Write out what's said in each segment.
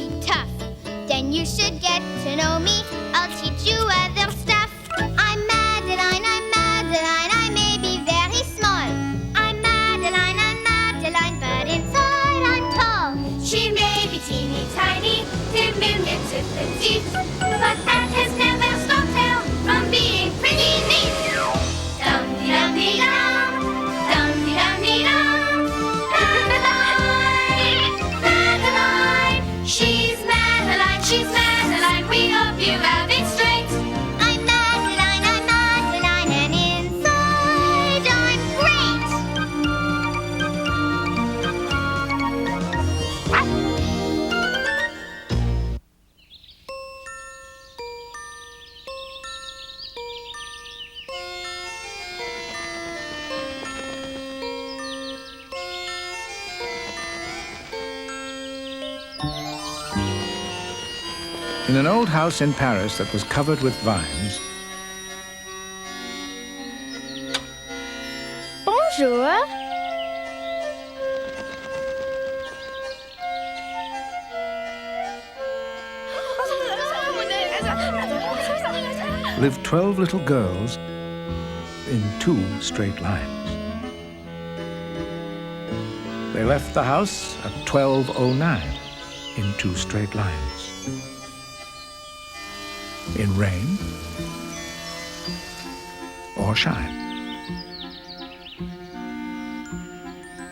be tough. Then you should get to know me. I'll teach you other stuff. I'm Madeline, I may be very small. I'm Madeline, but inside I'm tall. She may be teeny tiny, diminutive, but that has never stopped her from being pretty neat. Dum-dee-dum-dee-dum, dum-dee-dum-dee-dum. Madeline, she's Madeline, we hope you have it straight. I'm Madeline, and inside I'm great. In an old house in Paris that was covered with vines, Bonjour. lived 12 little girls in 2 straight lines. They left the house at 12:09 in 2 straight lines. In rain or shine.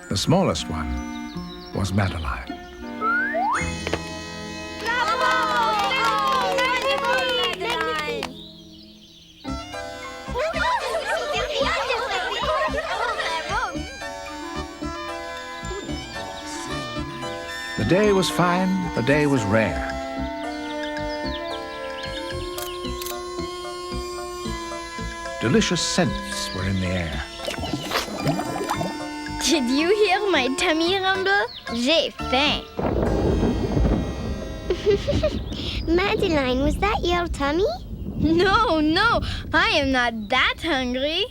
The smallest one was Madeline. The day was fine, the day was rare. Delicious scents were in the air. Did you hear my tummy rumble? J'ai faim. Madeline, was that your tummy? No, I am not that hungry.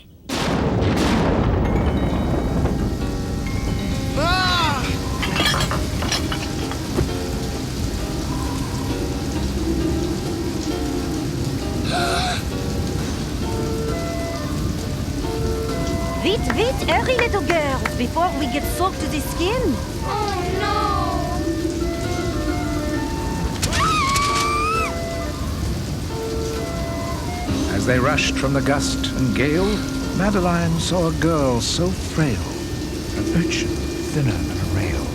Vite, hurry, little girls, before we get soaked to the skin. Oh, no. As they rushed from the gust and gale, Madeline saw a girl so frail, an urchin thinner than a rail.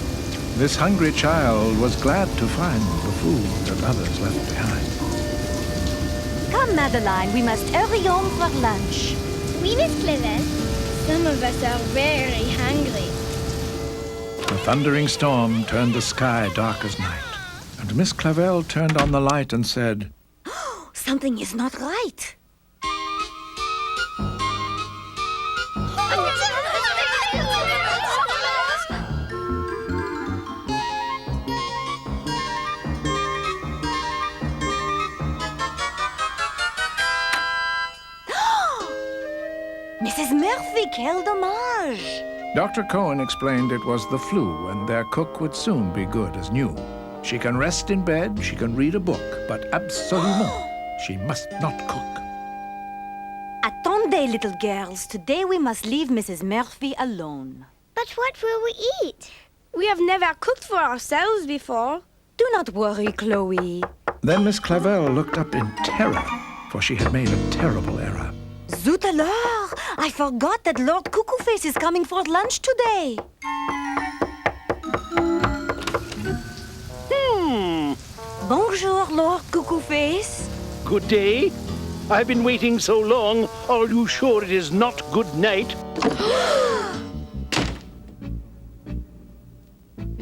This hungry child was glad to find the food that others left behind. Come, Madeline, we must hurry home for lunch. Oui, Miss Clevel. Some of us are very hungry. The thundering storm turned the sky dark as night, and Miss Clavel turned on the light and said, Something is not right. Mrs. Murphy, quel dommage! Dr. Cohen explained it was the flu and their cook would soon be good as new. She can rest in bed, she can read a book, but absolument, she must not cook. Attendez, little girls. Today we must leave Mrs. Murphy alone. But what will we eat? We have never cooked for ourselves before. Do not worry, Chloe. Then Miss Clavel looked up in terror, for she had made a terrible error. Zut alors! I forgot that Lord Cuckoo-Face is coming for lunch today. Bonjour, Lord Cuckoo-Face. Good day. I've been waiting so long. Are you sure it is not good night?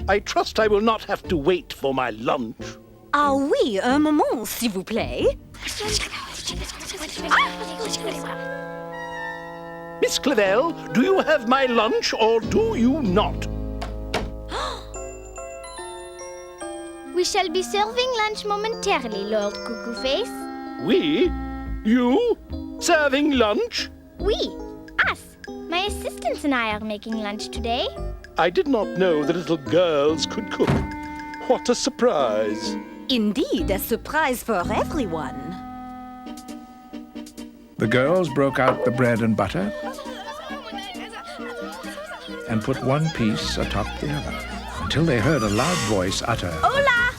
I trust I will not have to wait for my lunch. Ah oui, un moment, s'il vous plaît. Miss Clavel, do you have my lunch or do you not? We shall be serving lunch momentarily, Lord Cuckoo-Face. We? You? Serving lunch? We, us. My assistants and I are making lunch today. I did not know the little girls could cook. what a surprise. Indeed, a surprise for everyone. The girls broke out the bread and butter and put one piece atop the other until they heard a loud voice utter, Hola!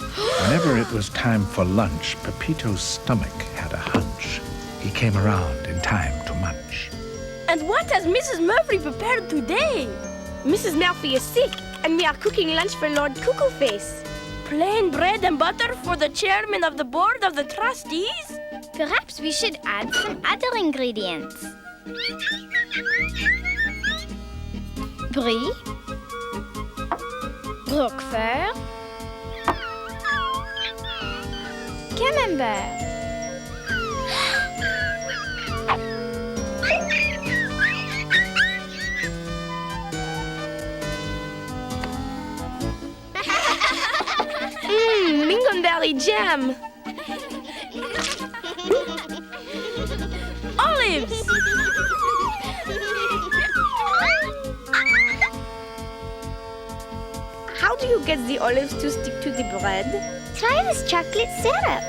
Whenever it was time for lunch, Pepito's stomach had a hunch. He came around in time to munch. And what has Mrs. Murphy prepared today? Mrs. Murphy is sick, and we are cooking lunch for Lord Cuckoo Face. Plain bread and butter for the chairman of the board of the trustees? Perhaps we should add some other ingredients. Brie, Roquefort, Camembert. Lingonberry jam. Olives. How do you get the olives to stick to the bread? Try this chocolate syrup.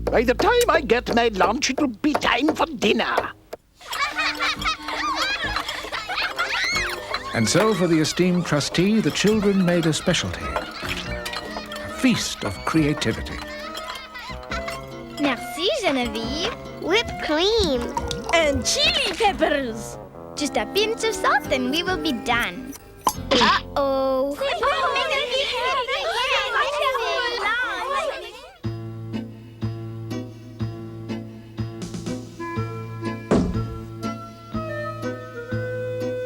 By the time I get my lunch, it will be time for dinner. And so for the esteemed trustee, the children made a specialty. A feast of creativity. Merci, Genevieve. Whipped cream. And chili peppers. Just a pinch of salt and we will be done. Uh-oh.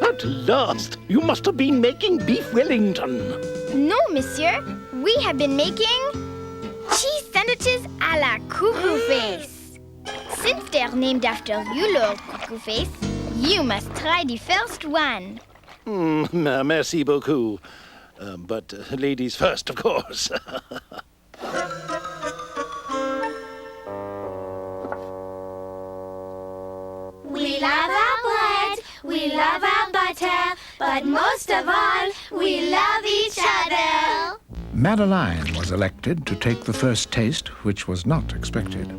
At last, you must have been making beef Wellington. No, monsieur. We have been making cheese sandwiches à la Cuckoo Face. Since they're named after you, Lord Cuckoo Face, you must try the first one. Merci beaucoup. But ladies first, of course. We love our bread, we love our butter, but most of all, we love each other. Madeline was elected to take the first taste, which was not expected.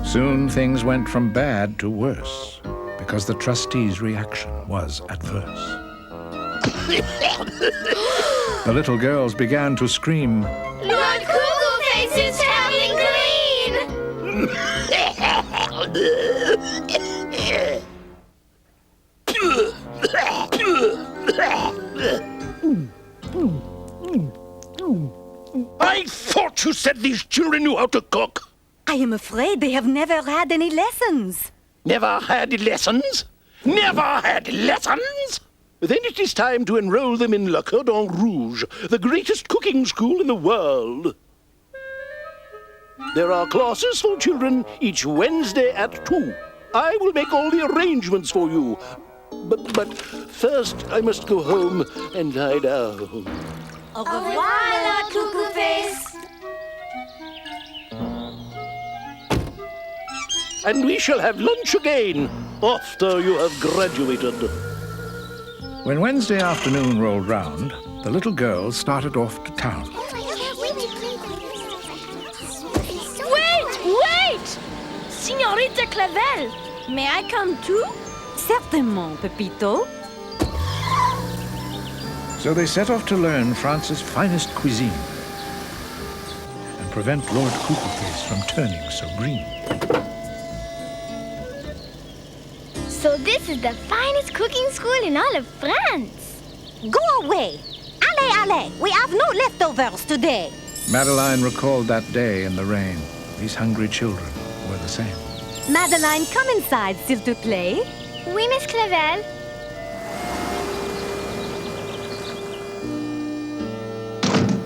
Soon things went from bad to worse because the trustee's reaction was adverse. The little girls began to scream, Lord Cuckoo Face is turning green! I thought you said these children knew how to cook. I am afraid they have never had any lessons. Never had lessons? Never had lessons? Then it is time to enroll them in Le Cordon Rouge, the greatest cooking school in the world. There are classes for children each Wednesday at 2. I will make all the arrangements for you. But first I must go home and lie down. Au revoir, Lord Cuckoo Face! And we shall have lunch again after you have graduated. When Wednesday afternoon rolled round, the little girls started off to town. Wait! Signorita Clavel, may I come too? Certainement, Pepito. So they set off to learn France's finest cuisine and prevent Lord Cuckoo Face from turning so green. So this is the finest cooking school in all of France. Go away. Allez, allez. We have no leftovers today. Madeline recalled that day in the rain. These hungry children were the same. Madeline, come inside, s'il te plaît. Oui, Miss Clavel.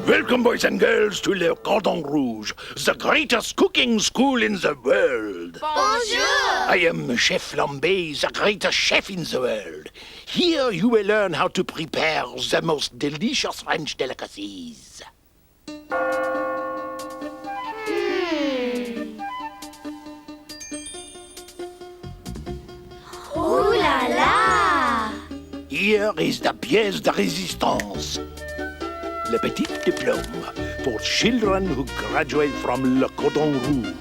Welcome, boys and girls, to Le Cordon Rouge, the greatest cooking school in the world. Bonjour! I am Chef Flambé, the greatest chef in the world. Here you will learn how to prepare the most delicious French delicacies. Ooh la la! Here is the pièce de résistance. Le petit diplôme for children who graduate from Le Cordon Rouge.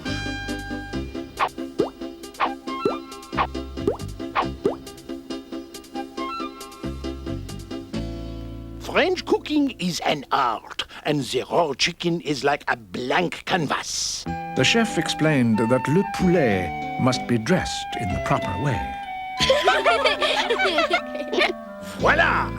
French cooking is an art, and the raw chicken is like a blank canvas. The chef explained that le poulet must be dressed in the proper way. Voila!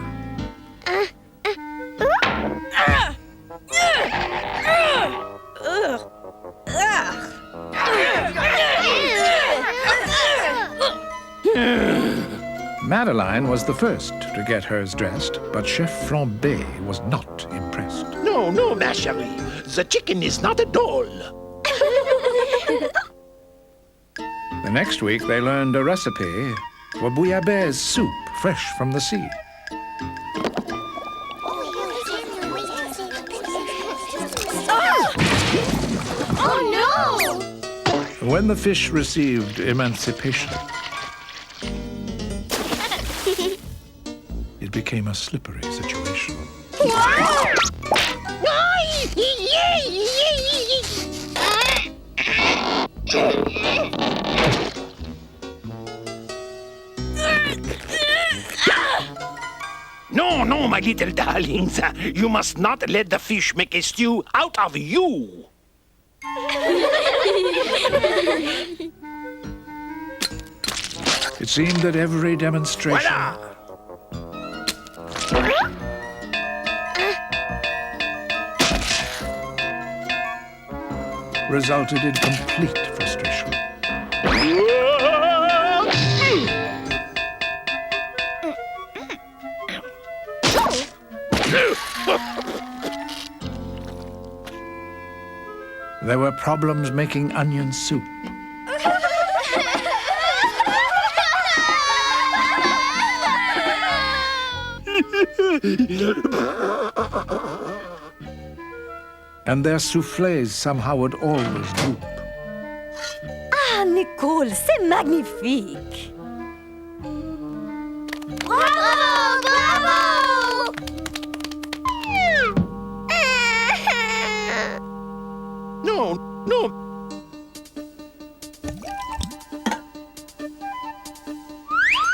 Madeline was the first to get hers dressed, but Chef Flambé was not impressed. No, ma chérie. The chicken is not a doll. The next week, they learned a recipe for bouillabaisse soup, fresh from the sea. Oh no! When the fish received emancipation, it became a slippery situation. No, my little darlings. You must not let the fish make a stew out of you. It seemed that every demonstration Voila! resulted in complete frustration. There were problems making onion soup. And their soufflés somehow would always droop. Ah, Nicole, c'est magnifique. Bravo! Bravo! No.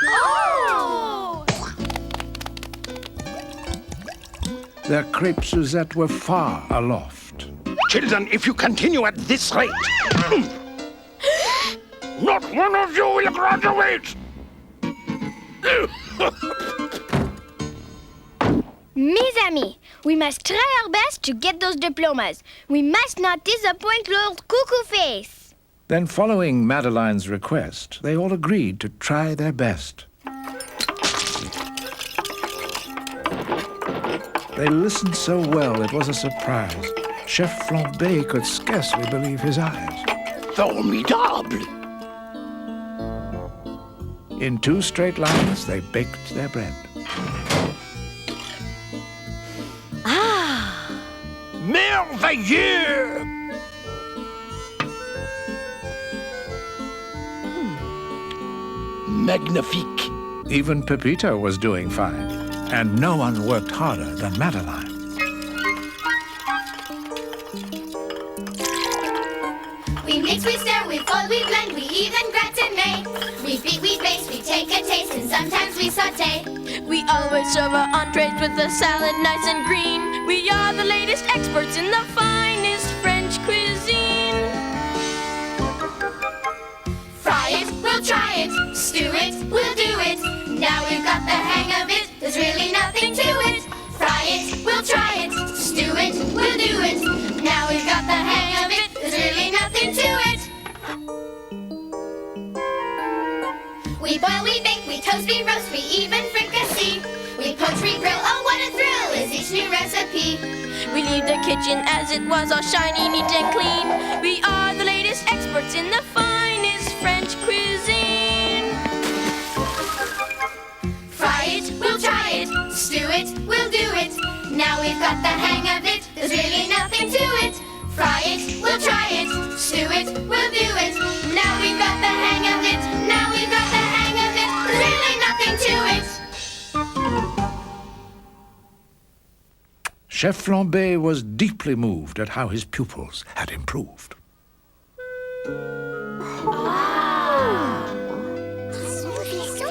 Oh! Their crepe Suzette were far aloft. Children, if you continue at this rate, not one of you will graduate. Mes amis, we must try our best to get those diplomas. We must not disappoint Lord Cuckoo Face. Then, following Madeline's request, they all agreed to try their best. They listened so well, it was a surprise. Chef Flambé could scarcely believe his eyes. Formidable! In 2 straight lines, they baked their bread. Merveilleux! Magnifique! Even Pepito was doing fine, and no one worked harder than Madeline. We mix, we stir, we fold, we blend, we even gratinate. We beat, we baste, we take a taste, and sometimes we saute. We always serve our entrees with a salad nice and green. We are the latest experts in the finest French cuisine. Fry it, we'll try it. Stew it, we'll do it. Now we've got the hang of it, there's really nothing to it. Fry it, we'll try it. Stew it, we'll do it. Now we've got the hang of it, there's really nothing to it. We boil, we bake, we toast, we roast, we even fricassee. We poach, we grill, oh what a thrill is each new recipe. We leave the kitchen as it was, all shiny, neat and clean. We are the latest experts in the finest French cuisine. Fry it, we'll try it. Stew it, we'll do it. Now we've got the hang of it. There's really nothing to it. Fry it, we'll try it. Stew it, we'll do it. Now we've got the hang of it. Now we've got the hang of it. There's really nothing to it. Chef Flambé was deeply moved at how his pupils had improved. So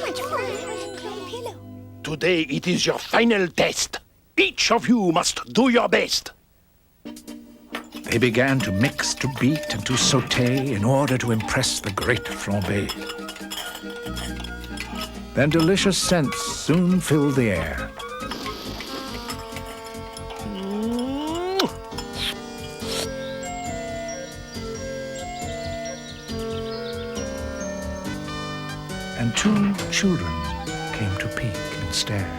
much fun. Today it is your final test. Each of you must do your best. They began to mix, to beat, and to sauté in order to impress the great Flambé. Then delicious scents soon filled the air. And two children came to peek and stare.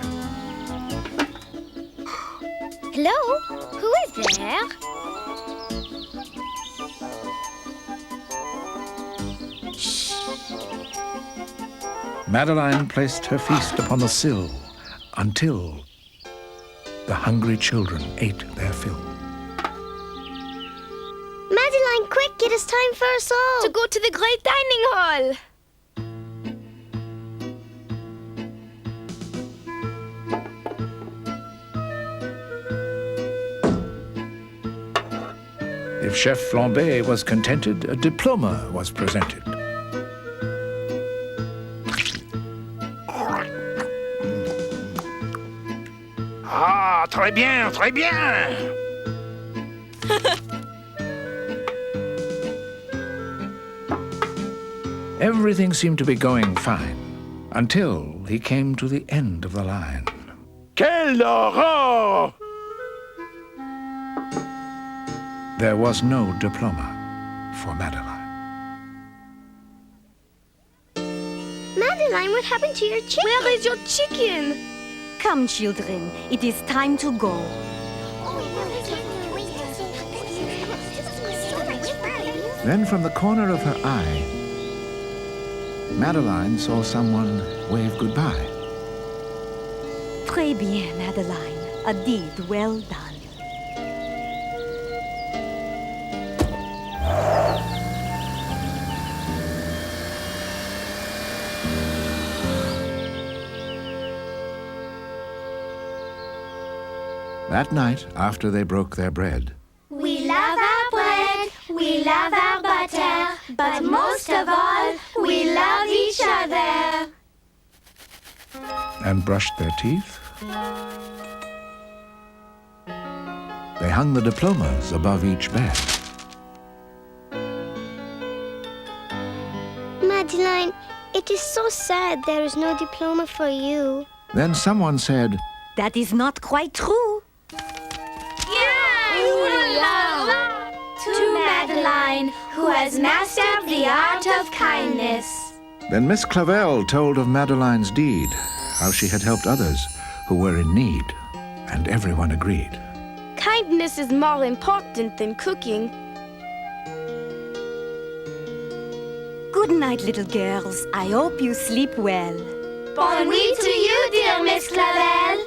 Hello? Who is there? Madeline placed her feast upon the sill until the hungry children ate their fill. Madeline, quick, it is time for us all. To go to the great dining hall. If Chef Flambé was contented, a diploma was presented. Ah, très bien, très bien. Everything seemed to be going fine until he came to the end of the line. Quelle horreur! There was no diploma for Madeline. Madeline, what happened to your chicken? Where is your chicken? Come, children, it is time to go. Then from the corner of her eye, Madeline saw someone wave goodbye. Très bien, Madeline. A deed well done. That night, after they broke their bread, We love our bread, we love our butter, but most of all, we love each other. and brushed their teeth, they hung the diplomas above each bed. Madeline, it is so sad there is no diploma for you. Then someone said, That is not quite true. To Madeline, who has mastered the art of kindness. Then Miss Clavel told of Madeline's deed, how she had helped others who were in need, and everyone agreed. Kindness is more important than cooking. Good night, little girls. I hope you sleep well. Bonne nuit to you, dear Miss Clavel.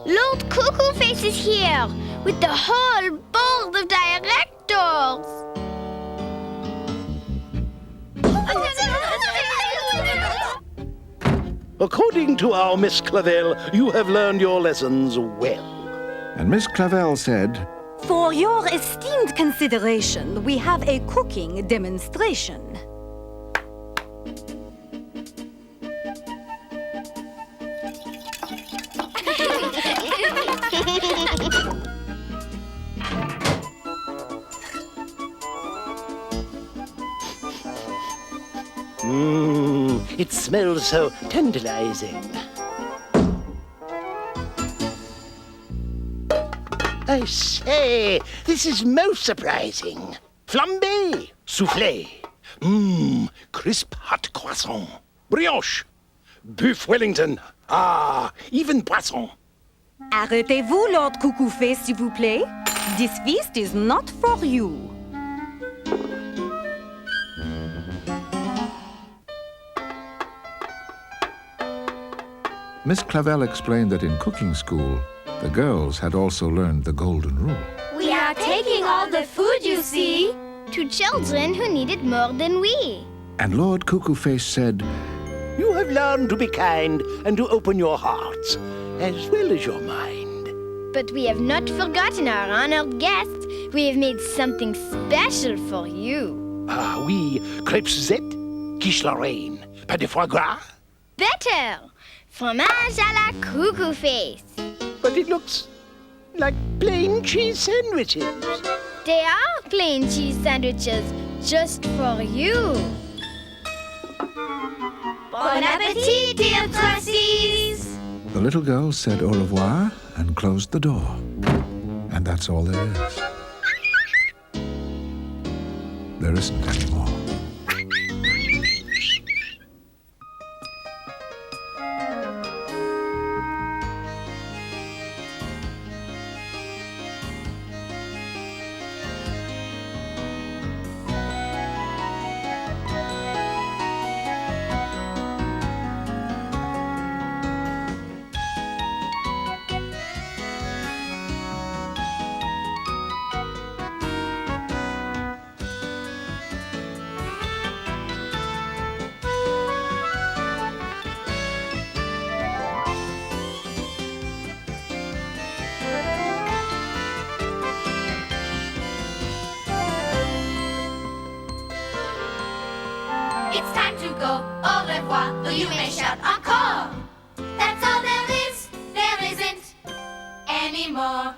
Lord Cuckoo Face is here with the whole board of directors. According to our Miss Clavel, you have learned your lessons well. And Miss Clavel said, For your esteemed consideration, we have a cooking demonstration. It smells so tantalizing. I say, this is most surprising. Flambé, soufflé, crisp hot croissant, brioche, Buff Wellington, even poisson. Arrêtez-vous, Lord Cuckoo Face, s'il vous plaît. This feast is not for you. Miss Clavel explained that in cooking school, the girls had also learned the golden rule. We are taking all the food, you see, To children who need it more than we. And Lord Cuckoo Face said, You have learned to be kind and to open your hearts, as well as your mind. But we have not forgotten our honored guest. We have made something special for you. Oui, crêpes Suzette, quiche Lorraine, pas de foie gras. Better! Fromage à la Cuckoo Face. But it looks like plain cheese sandwiches. They are plain cheese sandwiches just for you. Bon appetit, dear trustees! The little girl said au revoir and closed the door. And that's all there is. There isn't any more. It's time to go. Au revoir, though you may shout encore. That's all there is. There isn't any more.